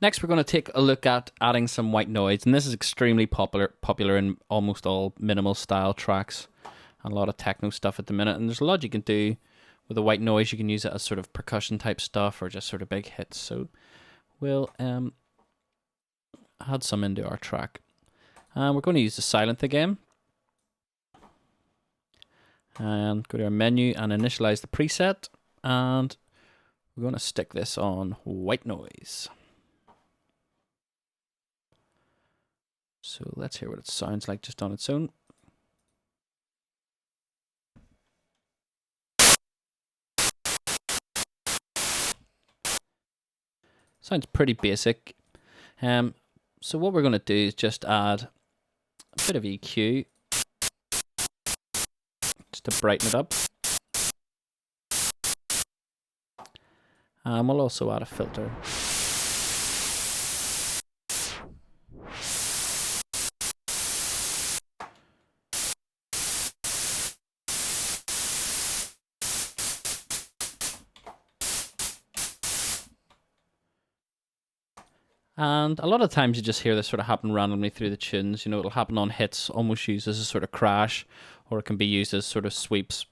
Next, we're going to take a look at adding some white noise, and this is extremely popular in almost all minimal style tracks and a lot of techno stuff at the minute. And there's a lot you can do with the white noise. You can use it as sort of percussion type stuff or just sort of big hits. So we'll add some into our track. And we're going to use the silent again. And go to our menu and initialize the preset. And we're going to stick this on white noise. So let's hear what it sounds like just on its own. Sounds pretty basic. So what we're going to do is just add a bit of EQ just to brighten it up. And we'll also add a filter. And a lot of times you just hear this sort of happen randomly through the tunes. You know, it'll happen on hits, almost used as a sort of crash, or it can be used as sort of sweeps.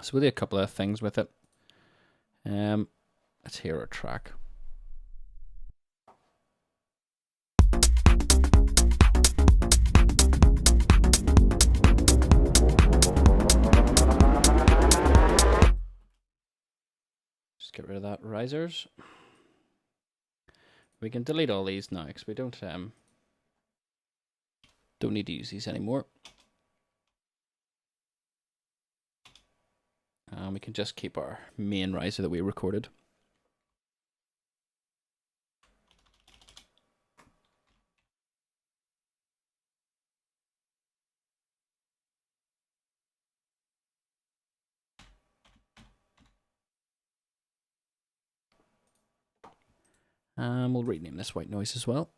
So we'll do a couple of things with it. Let's hear our track. Just get rid of that risers. We can delete all these now because we don't need to use these anymore. And we can just keep our main riser that we recorded. And we'll rename this white noise as well.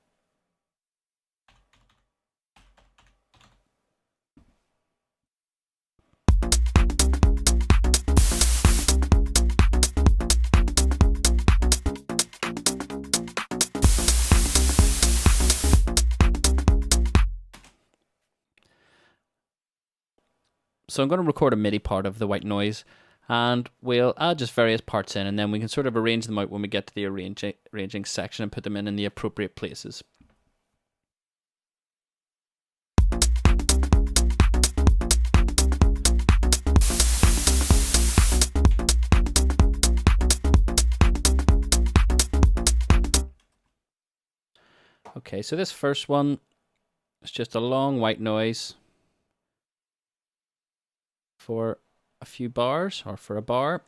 So I'm going to record a MIDI part of the white noise, and we'll add just various parts in, and then we can sort of arrange them out when we get to the arranging section and put them in the appropriate places. Okay, so this first one is just a long white noise for a few bars, or for a bar.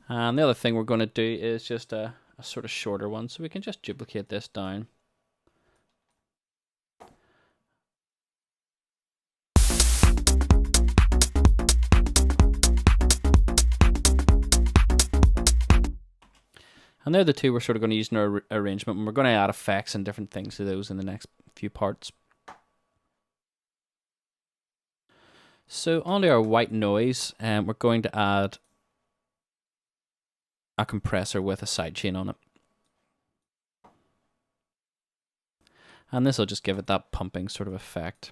And the other thing we're going to do is just a sort of shorter one, so we can just duplicate this down. And they're the two we're sort of going to use in our arrangement, and we're going to add effects and different things to those in the next few parts. So onto our white noise, we're going to add a compressor with a sidechain on it. And this will just give it that pumping sort of effect.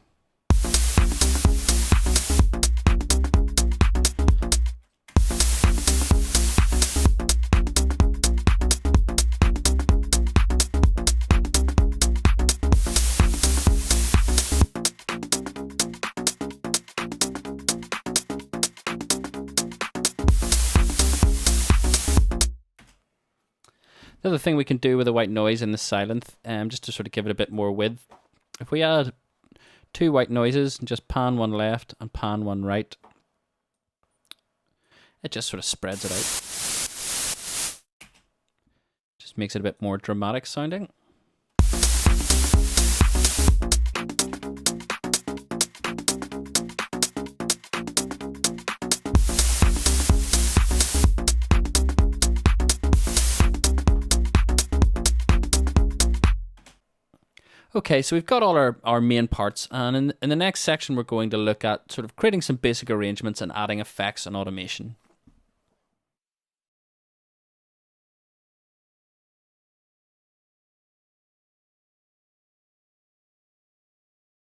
The other thing we can do with the white noise and the silent, just to sort of give it a bit more width, if we add two white noises and just pan one left and pan one right, it just sort of spreads it out. Just makes it a bit more dramatic sounding. Okay, so we've got all our main parts, and in the next section we're going to look at sort of creating some basic arrangements and adding effects and automation.